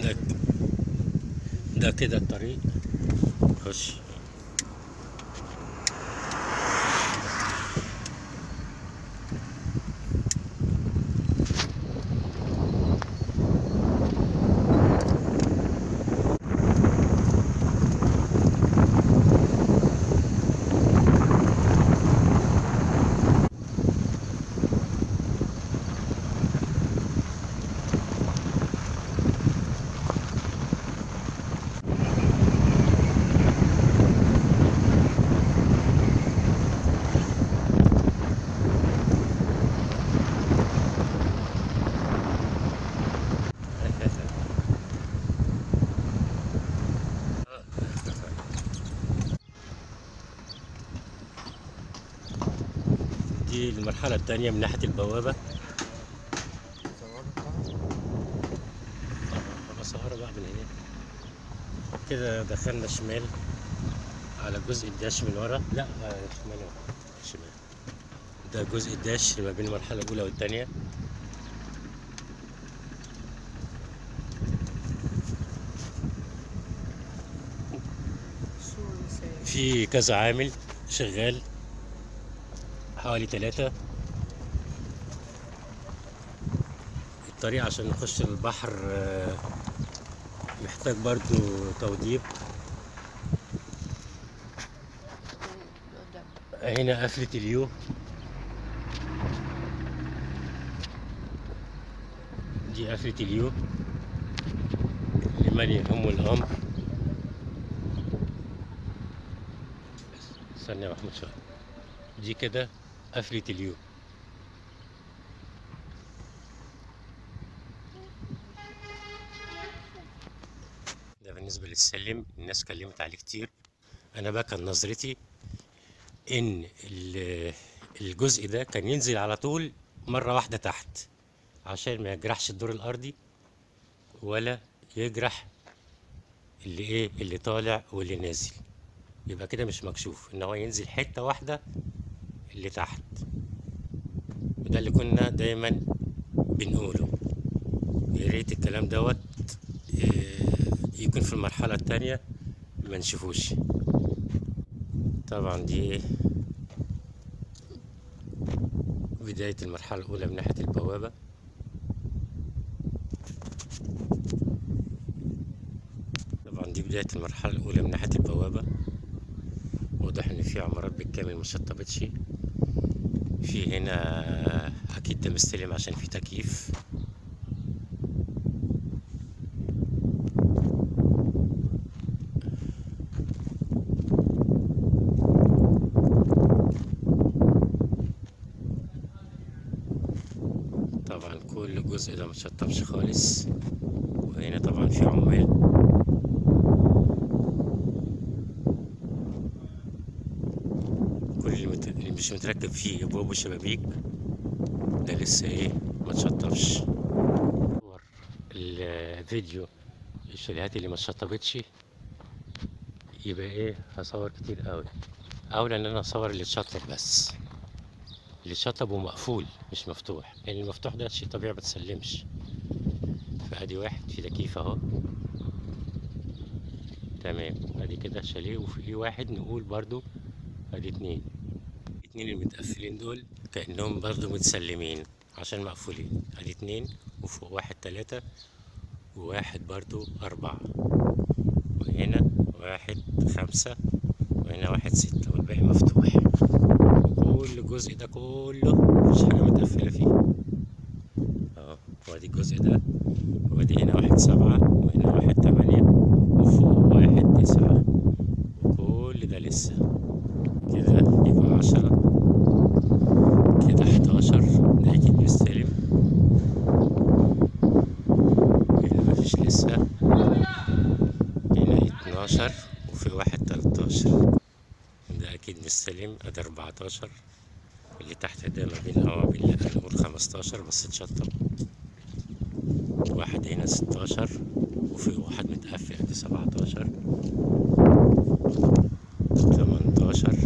ده ده كده الطريق. خش. دي المرحلة الثانية من ناحية البوابة. بصورة بقى من هنا كده. دخلنا شمال على جزء الداش من ورا. لا شمال شمال. ده جزء الداش ما بين المرحلة الأولى والثانية. في كذا عامل شغال حوالي 3. الطريق عشان نخش البحر محتاج برضو توضيب. هنا قفلة اليو. دي قفلة اليو لمن يهم الأمر. استنى يا محمود شوية. دي كده قفلة اليو. ده بالنسبة للسلم. الناس اتكلمت عليه كتير. أنا بقى كان نظرتي إن الجزء ده كان ينزل على طول مرة واحدة تحت عشان ما يجرحش الدور الأرضي ولا يجرح اللي طالع واللي نازل. يبقى كده مش مكشوف ان هو ينزل حتة واحدة اللي تحت. وده اللي كنا دايما بنقوله. يا ريت الكلام دوت يكون في المرحلة التانية ما نشوفوش. طبعا دي بداية المرحلة الأولى من ناحية البوابة. طبعا دي بداية المرحلة الأولى من ناحية البوابة. واضح إن في عمارات بالكامل مشطبتش. في هنا أكيد ده مستلم عشان في تكييف. طبعا كل جزء ده متشطبش خالص. وهنا طبعا في عمال. كل اللي مش متركب فيه ابواب وشبابيك ده لسه ايه متشطبش. الفيديو الشاليهات اللي متشطبتش يبقى ايه هصور كتير قوي. اولى ان انا اصور اللي اتشطب بس. اللي اتشطب ومقفول مش مفتوح. لان يعني المفتوح ده شيء طبيعي متسلمش. فادي واحد في تكييف اهو. تمام. ادي كده شاليه. وفي واحد نقول برضو ادي اتنين اللي متقفلين دول كأنهم برضو متسلمين عشان مقفولين. ادي 2 وفوق واحد 3 وواحد برضو 4 وهنا واحد 5 وهنا واحد 6 والباقي مفتوح. كل الجزء ده كله مفيش حاجة متقفلة فيه اهو. وادي الجزء ده. وادي هنا واحد 7 وهنا واحد 8 وفوق واحد 9 وكل ده لسه. كده يبقى 10 كده 11. ده اكيد مستلم. هنا مفيش لسه. هنا 12 وفي واحد 13. ده اكيد مستلم. ادي 14. اللي تحت ده ما بين قوابل نقول 15 بس اتشطب. واحد هنا 16 وفي واحد متقفل. ادي 17 18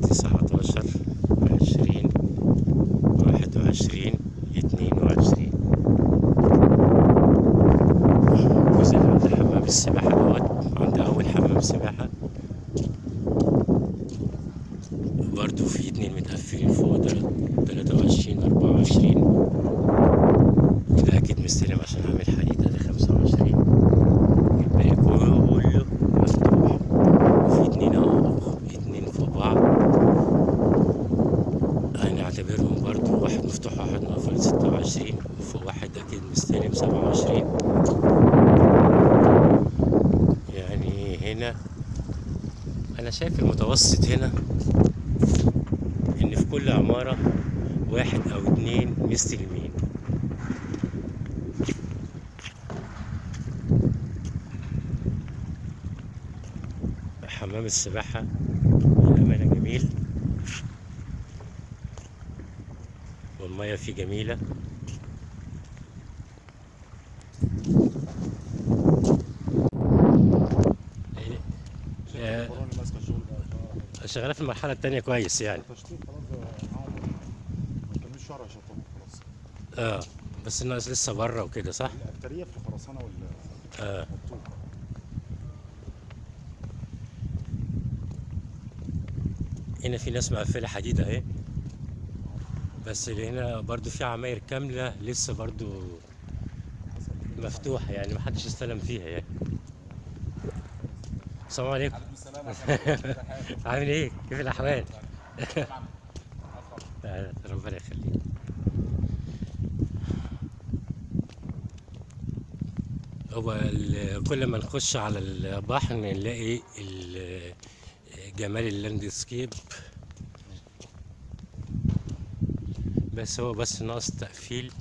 19 20 21 22 مستلم عشان اعمل حديد. ادي 25، الباقي كله مفتوح، وفي اتنين اهو، اتنين فوق بعض هنعتبرهم برضو، واحد مفتوح واحد مقفول 26، وفوق واحد اكيد مستلم 27. يعني هنا انا شايف المتوسط هنا ان في كل عمارة واحد او اتنين مستلمين. حمام السباحة للأمانة جميل، والمية فيه جميلة. شغالة في المرحلة التانية كويس يعني. تشطيب خلاص ما كملش شهر هيشطبوه خلاص. اه بس الناس لسه بره وكده صح؟ الأكترية في الخرسانة والطوب. هنا في ناس مقفلة حديد اهي، بس اللي هنا برضو في عماير كاملة لسه برضو مفتوحة، يعني محدش استلم فيها يعني. السلام عليكم. عامل ايه؟ كيف الأحوال؟ ربنا يخليك. هو كل ما نخش على البحر نلاقي جمال اللاندسكيب، بس هو بس ناقص تقفيل.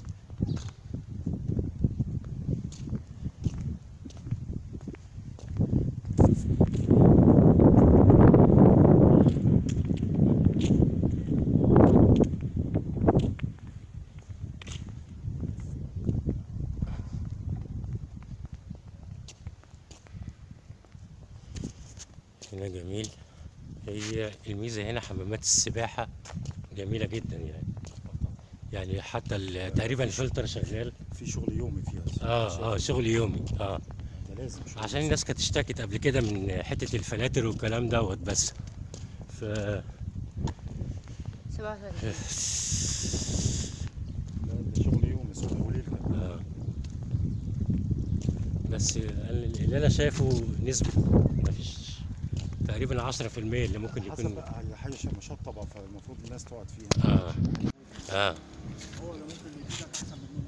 هنا جميل. هي الميزة هنا حمامات السباحة جميلة جدا يعني حتى تقريبا الفلتر شغال. في شغل يومي فيها. شغل يومي. ده لازم شغل عشان الناس كانت اشتكت قبل كده من حتة الفلاتر والكلام دوت بس. ف 37. ده شغل يومي صبح وليل. بس اللي انا شايفه نسبة مفيش، تقريبا 10% اللي ممكن يكون. حسب بقى، هي حاجة مشطبة فالمفروض الناس تقعد فيها. هو اللي ممكن يديك احسن منه.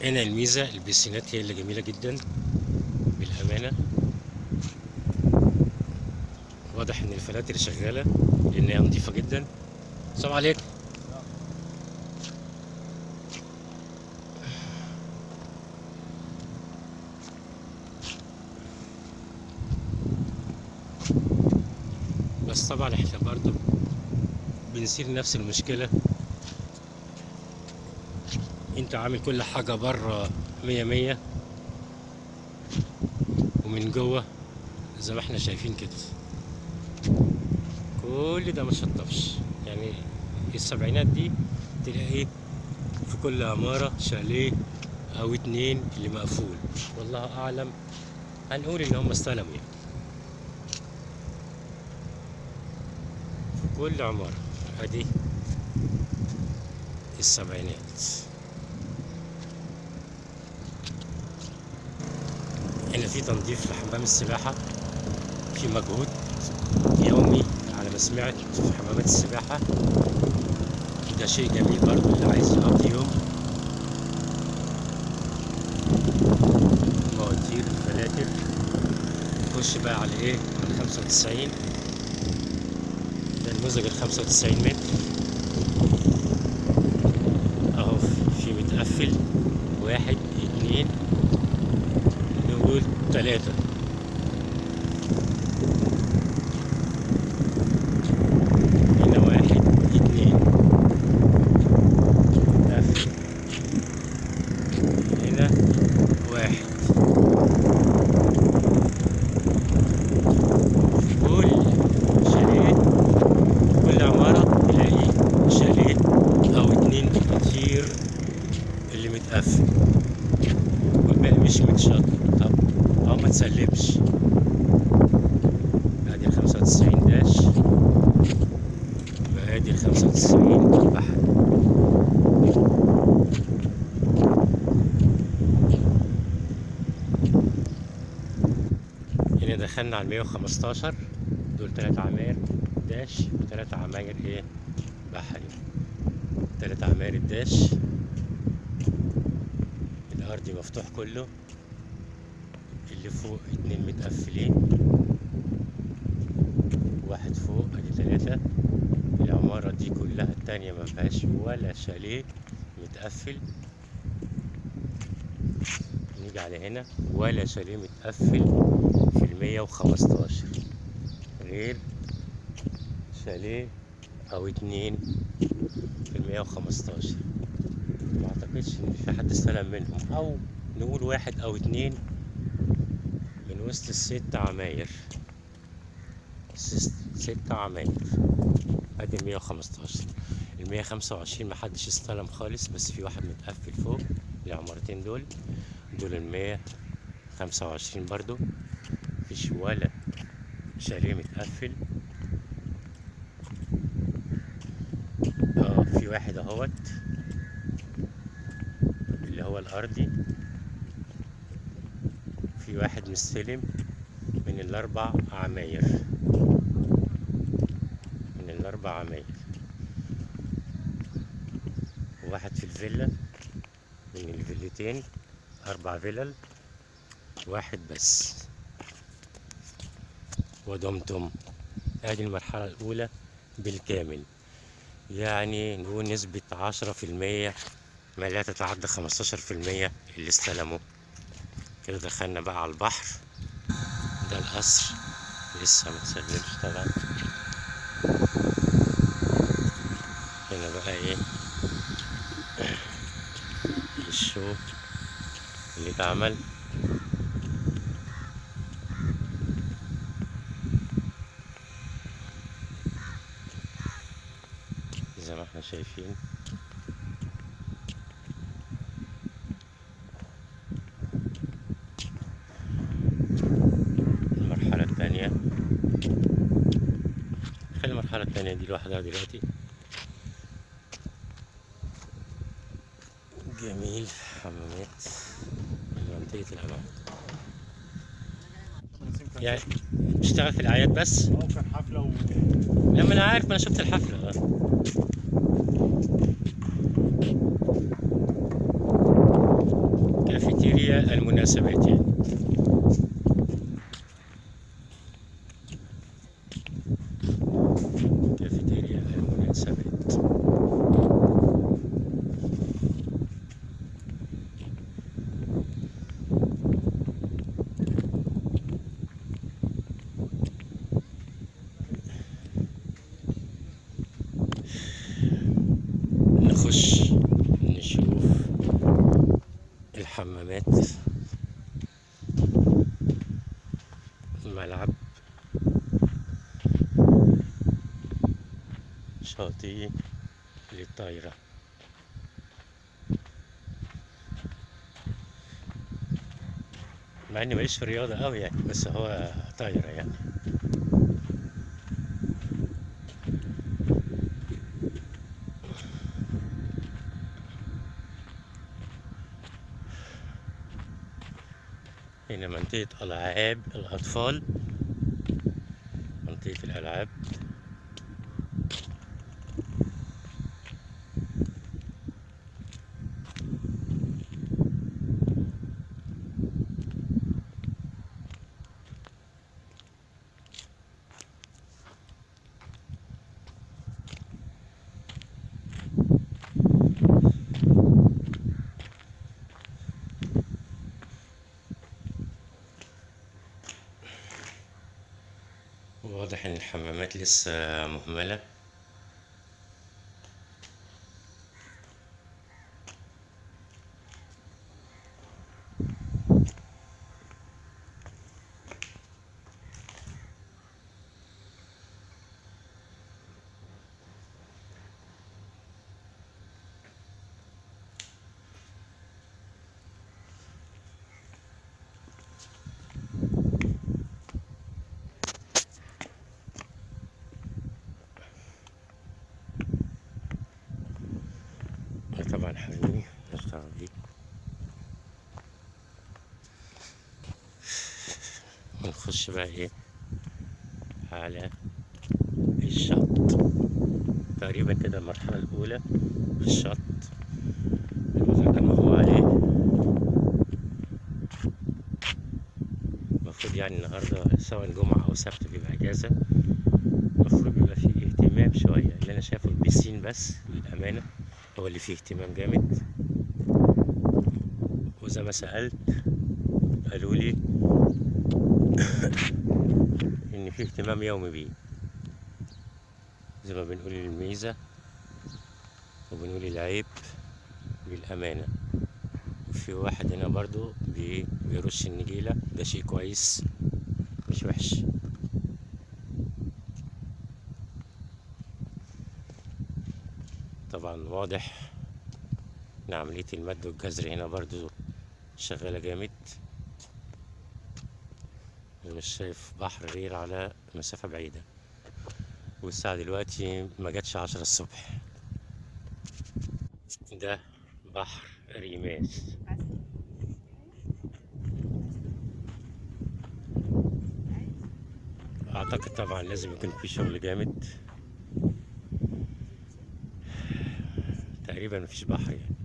هنا الميزة البسينات هي اللي جميلة جدا بالأمانة. واضح إن الفلاتر شغالة لأن هي نضيفة جدا. السلام عليكم. بس طبعا احنا برضو بنصير نفس المشكلة. انت عامل كل حاجة بره 100، ومن جوه زي ما احنا شايفين كده كل ده مشطبش. يعني السبعينات دي تلاقي في كل عمارة شاليه او اتنين اللي مقفول، والله اعلم. هنقول ان هم استلموا يعني في كل عمارة. ادي السبعينات. هنا في تنظيف لحمام السباحة، في مجهود يومي على ما سمعت في حمامات السباحة. ده شيء جميل برضو اللي عايز يقضي يوم. مواتير فلاتر. نخش بقى على ايه؟ على 95. ده نموذج 95 متر اهو. في متقفل 1 2 نقول 3. هنا 1 2 قفل. هنا 1. كل شاليه كل عمارة تلاقي شاليه أو 2 كتير اللي متقفل، والباقي مش متشطب أو ما تسلمش. ادي 95 داش، وادي 95 بحر. دخلنا على 115. دول 3 عماير داش و3 عماير ايه بحري. 3 عماير الداش الارضي مفتوح كله، اللي فوق 2 متقفلين، واحد فوق ادي 3. العمارة دي كلها التانية ما فيهاش ولا شاليه متقفل. نيجي على هنا ولا شاليه متقفل في 115 غير شاليه او 2 في 115. ما اعتقدش ان في حد استلم منهم، او نقول 1 أو 2 من وسط ال6 عماير. 6 عماير ادي 115. 125 محدش استلم خالص، بس في واحد متقفل فوق العمارتين دول. دول 125 برضو مفيش ولا شاليه متقفل. في واحد اهوت اللي هو الارضي، في واحد مستلم من ال4 عماير، من ال4 عماير. وواحد في الفيلا من الفيلتين، 4 فيلل، واحد بس. ودمتم ادي المرحلة الأولى بالكامل، يعني نقول نسبة 10% ما لا تتعدى 15% اللي استلموا. كده دخلنا بقى على البحر. ده القصر لسه متسلمش طبعا. هنا بقى ايه الشو اللي اتعمل. زي ما احنا شايفين المرحلة التانية. خلي المرحلة التانية دي لوحدها دلوقتي. جميل. حمامات منطقة الألعاب، يعني بيشتغل في الأعياد بس. كان حفلة لما أنا عارف، ما أنا شفت الحفلة. كافيتيريا المناسبات يعني. كافيتيريا المناسبات. نخش نشوف الحمامات. ملعب شاطئ للطايرة. مع اني ماليش في الرياضة اوي يعني، بس هو طايرة يعني. هنا منطقة ألعاب الأطفال، منطقة الألعاب. واضح إن الحمامات لسه مهملة. طبعا حريمي نشتغل بيه. ونخش بقى ايه على الشط. تقريبا كده المرحلة الأولى في الشط الوضع كما هو عليه. المفروض يعني النهاردة سواء جمعة أو سبت بيبقى أجازة، المفروض بيبقى فيه اهتمام شوية. اللي أنا شايفه البسين بس للأمانة هو اللي فيه اهتمام جامد، وزي ما سألت قالوا لي إن فيه اهتمام يومي بيه، زي ما بنقول الميزة وبنقول العيب للأمانة. وفي واحد هنا برضو بيرش النجيلة، ده شيء كويس مش وحش. طبعا واضح ان عملية المد والجزر هنا برضو شغالة جامد. مش شايف بحر غير على مسافة بعيدة، والساعة دلوقتي ما جاتش 10 الصبح. ده بحر ريماس. اعتقد طبعا لازم يكون في شغل جامد، تقريبا مفيش بحر يعني.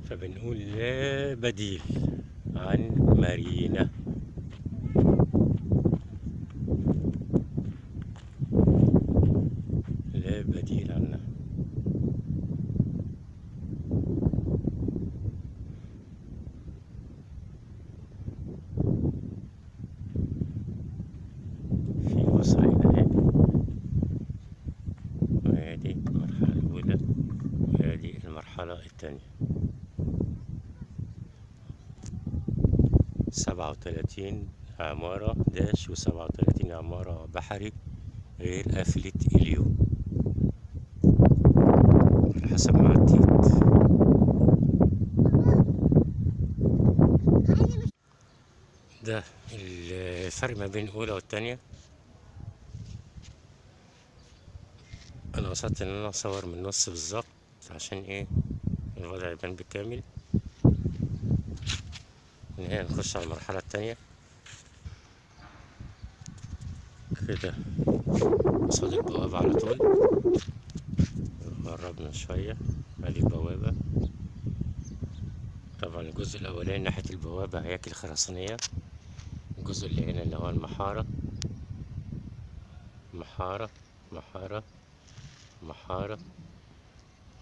فبنقول لا بديل عن مارينا. لا بديل عنها. في أسرة هنا اهي، وادي المرحلة الأولى وادي المرحلة الثانية. 37 عمارة داش و37 عمارة بحري غير قافلة إليو على حسب ما عديت. ده الفرق ما بين الأولى والتانية. أنا قصدت إن أنا أصور من النص بالظبط عشان إيه الوضع يبان بالكامل. من هنا نخش على المرحلة التانية كده قصاد البوابة على طول. قربنا شوية، ادي البوابة. طبعا الجزء الأولاني ناحية البوابة هياكل خرسانية، الجزء اللي هنا اللي هو المحارة، محارة محارة محارة،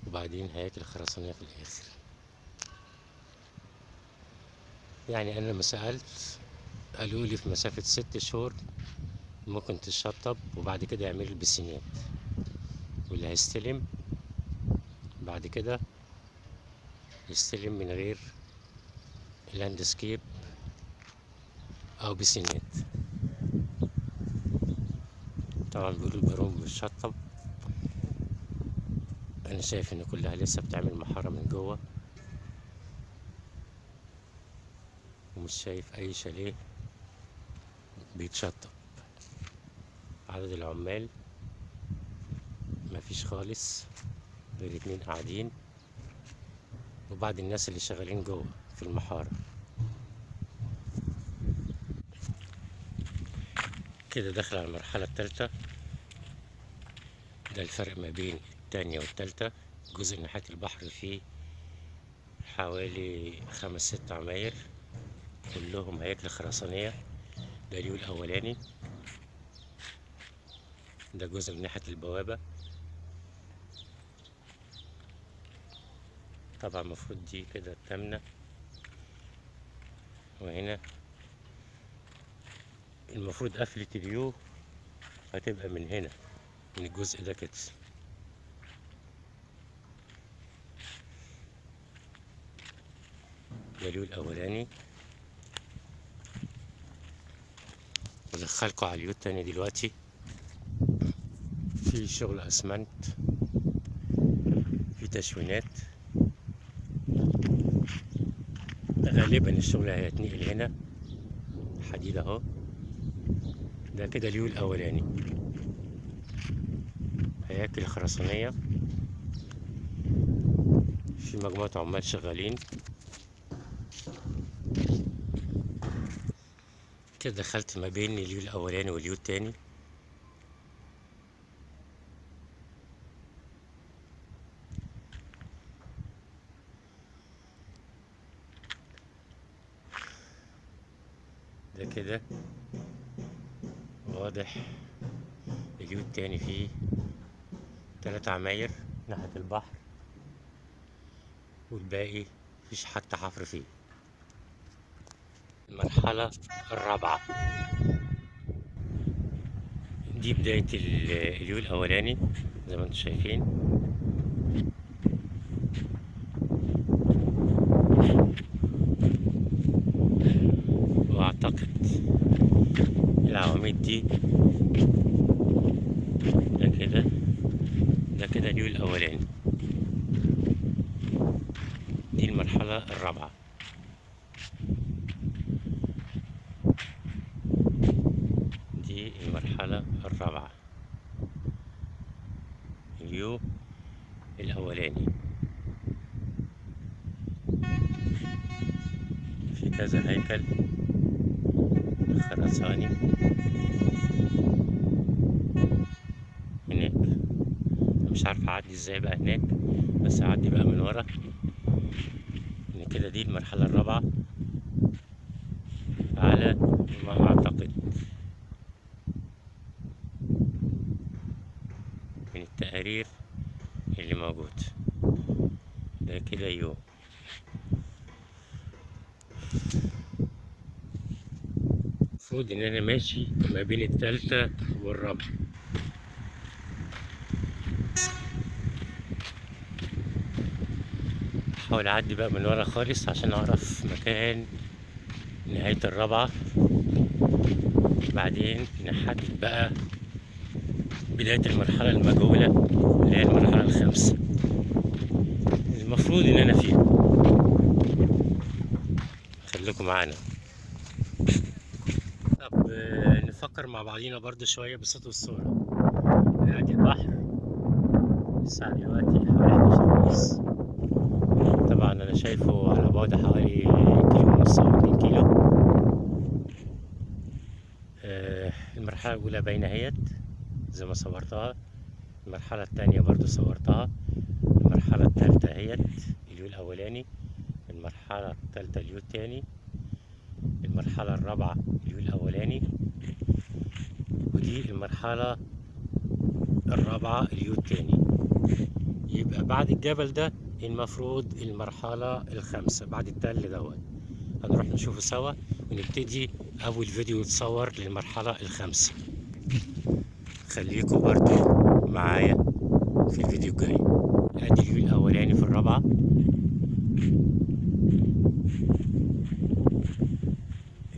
وبعدين هياكل خرسانية في الآخر. يعني أنا لما سألت قالوا لي في مسافة 6 شهور ممكن تشطب، وبعد كده يعملوا البسينات، واللي هيستلم بعد كده يستلم من غير لاندسكيب أو بسينات. طبعا بيقولوا البارون بيشطب، أنا شايف إن كلها لسه بتعمل محارة من جوه، ومش شايف أي شاليه بيتشطب. عدد العمال مفيش خالص غير 2 قاعدين، وبعض الناس اللي شغالين جوه في المحارة. كده داخل على المرحلة التالتة. ده الفرق ما بين التانية والتالتة. جزء ناحية البحر فيه حوالي 5 6 عماير كلهم هياكل خرسانية، ده اليو الأولاني. ده جزء من ناحية البوابة. طبعا المفروض دي كده التامنة، وهنا المفروض قفلة اليو هتبقى من هنا، من الجزء ده كده. ده اليو الأولاني. هدخلكوا على اليوت تاني دلوقتي. في شغل اسمنت، في تشوينات، غالبا الشغل هيتنقل هنا حديد اهو. ده كده اليو الاولاني، هياكل خرسانية، في مجموعة عمال شغالين. كده دخلت ما بين اليو الاولاني واليو التاني. ده كده واضح اليو التاني فيه 3 عماير ناحية البحر، والباقي مفيش حتى حفر فيه. المرحلة الرابعة دي بداية اليو الأولاني زي ما انتم شايفين. وأعتقد العواميد دي ده كده اليو الأولاني. دي المرحلة الرابعة. دي المرحلة الرابعة، اليو الأولاني. في كذا هيكل خرساني هناك. مش عارف أعدي ازاي بقى هناك، بس أعدي بقى من ورا. إن كده دي المرحلة الرابعة على ما أعتقد من التقارير اللي موجود. ده كده يو. المفروض إن أنا ماشي ما بين التالتة والرابعة. أحاول أعدي بقى من ورا خالص عشان أعرف مكان نهاية الرابعة، بعدين نحدد بقى بداية المرحلة المجهولة اللي هي المرحلة الخامسة المفروض إن أنا فيها. خليكم معانا. طب نفكر مع بعضينا برضو شوية بالصوت والصورة. ادي البحر، الساعة دلوقتي حوالي 11:30. طبعا أنا شايفه على بعد حوالي 1.5 كيلو أو 2 كيلو. المرحلة الأولى باينة اهيت زي ما صورتها، المرحلة التانية برضو صورتها، المرحلة التالتة اهيت اليو الأولاني، المرحلة التالتة اليو التاني، المرحلة الرابعة اليو الأولاني، ودي المرحلة الرابعة اليو التاني. يبقى بعد الجبل ده المفروض المرحلة الخامسة بعد التل دوت. هنروح نشوفه سوا ونبتدي أول فيديو يتصور للمرحلة الخامسة. خليكم برضو معايا في الفيديو الجاي. ادي اليو الأولاني في الرابعة.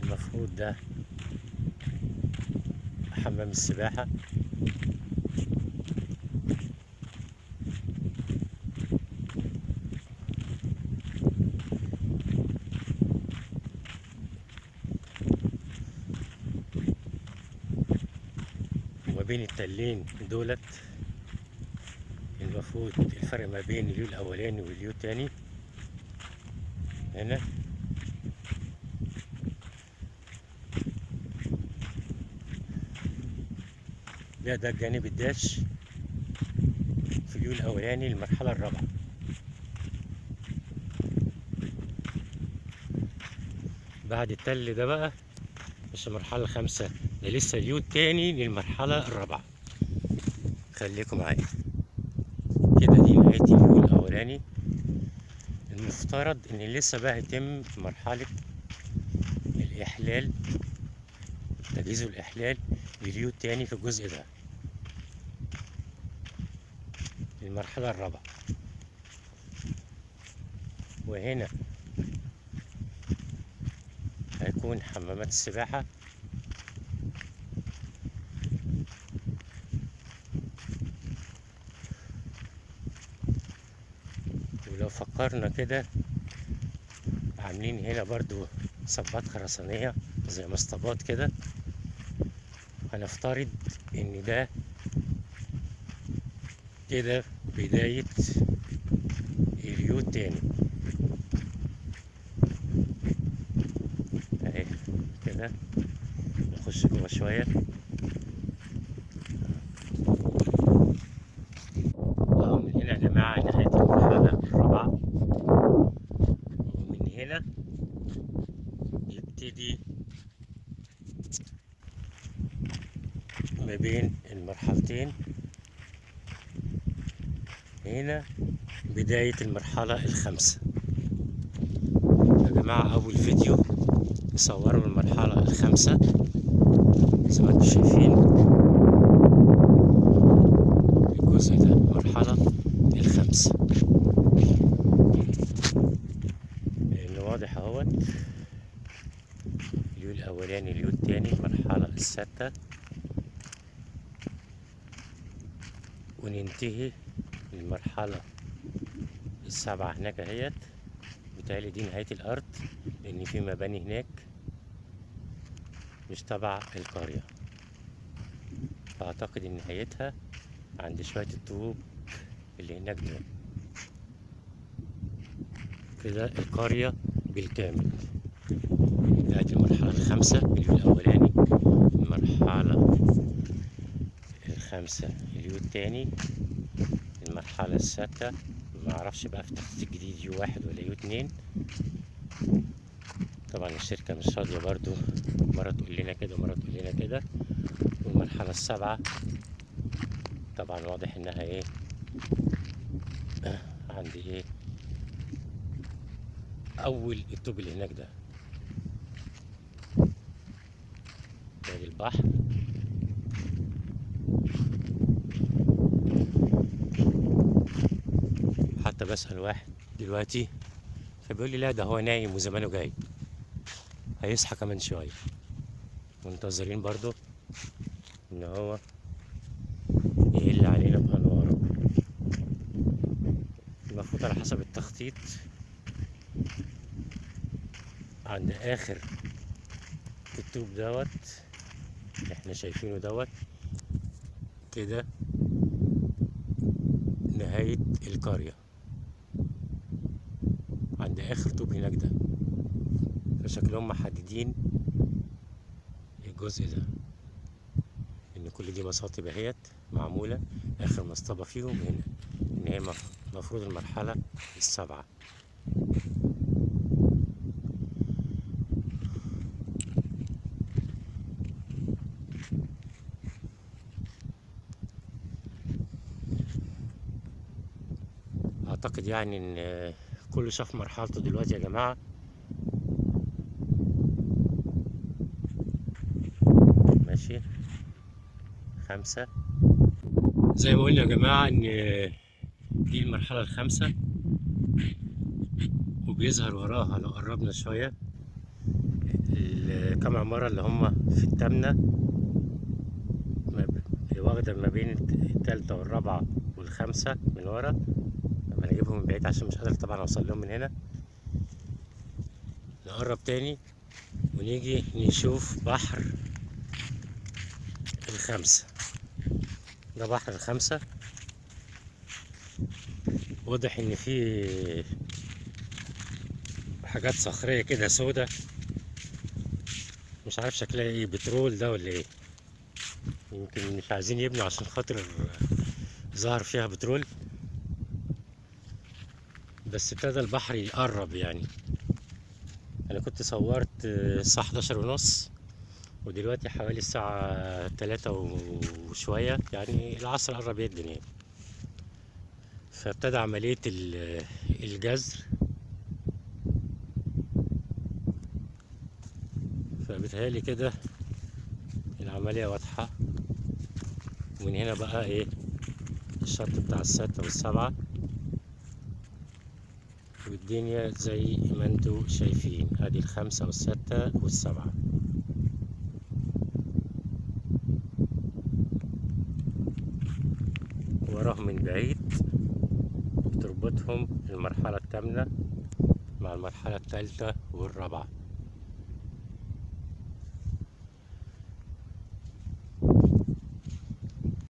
المفروض ده حمام السباحة. وما بين التلين دولت المفروض الفرق ما بين اليو الأولاني واليو التاني هنا. ده الجانب الداش في اليو الأولاني المرحلة الرابعة. بعد التل ده بقى مش المرحلة الخامسة، ده لسه اليو التاني للمرحلة الرابعة. خليكم معايا. كده دي نهاية اليو الأولاني. المفترض إن لسه بقى هيتم مرحلة الإحلال، تجهيز الإحلال لليو التاني في الجزء ده، المرحلة الرابعة. وهنا هيكون حمامات السباحة فكرنا كده عاملين هنا برضو صبات خرسانية زي مصطبات كده. هنفترض ان ده كده بداية اليو تاني اهي كده. نخش جوه شوية اهو. من هنا يا جماعة نهاية المرحلة الرابعة، ومن هنا يبتدي ما بين المرحلتين. هنا بداية المرحلة الخامسة يا جماعة. أول فيديو نصوره المرحلة الخامسة زي ما انتم شايفين. الجزء ده المرحلة الخامسة، لأنه واضح اهوت. اليو الأولاني، اليو التاني، المرحلة السادسة، وننتهي المرحلة السابعة هناك اهيت. بيتهيألي دي نهاية الأرض، لأن في مباني هناك مش تبع القرية، فأعتقد إن نهايتها عند شوية الطوب اللي هناك دول. كده القرية بالكامل. ادي المرحلة الخامسة، اليو الأولاني، المرحلة الخامسة اليو التاني، المرحلة السادسة. معرفش بقى في التخطيط الجديد يو واحد ولا يو اتنين. طبعا الشركة مش راضية برضو، مرة تقول لنا كده ومرة تقول لنا كده. والمرحلة السابعة طبعا واضح انها ايه عندي ايه اول الطوب اللي هناك ده. ادي البحر. حتى بسأل واحد دلوقتي فبيقول لي لا ده هو نايم وزمانه جاي، هيصحى كمان شوية. منتظرين برضو ان هو يهل علينا بأنواره. المفروض على حسب التخطيط عند اخر الطوب دوت اللي احنا شايفينه دوت كده نهاية القرية، عند اخر طوب هناك ده. فشكلهم محددين الجزء ده، ان كل دي مصاطب اهيت معمولة. اخر مصطبة فيهم هنا، ان هي مفروض المرحلة السابعة. اعتقد يعني ان كله شاف مرحلته دلوقتي يا جماعة. ماشي. خامسة زي ما قلنا يا جماعة ان دي المرحلة الخامسة، وبيظهر وراها لو قربنا شوية كام عمارة اللي هم في التامنة، واخدة ما بين التالتة والرابعة والخامسة من ورا. لما نجيبهم من بعيد عشان مش قادر طبعا اوصل لهم من هنا. نقرب تاني ونيجي نشوف بحر الخامسة. ده بحر الخامسة. واضح ان في حاجات صخرية كده سودة، مش عارف شكلها ايه، بترول ده ولا ايه. يمكن مش عايزين يبنوا عشان خاطر ظهر فيها بترول، بس ابتدى البحر يقرب يعني. انا كنت صورت الساعة 11:30 ودلوقتي حوالي الساعة 3 وشوية، يعني العصر قرب يدن يعني. فابتدى عملية الجزر. فبتهيألي كده العملية واضحة. ومن هنا بقى ايه الشط بتاع الستة والسبعة، والدنيا زي ما انتوا شايفين. ادي الخمسة والستة والسبعة. وراهم من بعيد تربات بنربطهم المرحلة الثامنة مع المرحلة الثالثة والرابعة.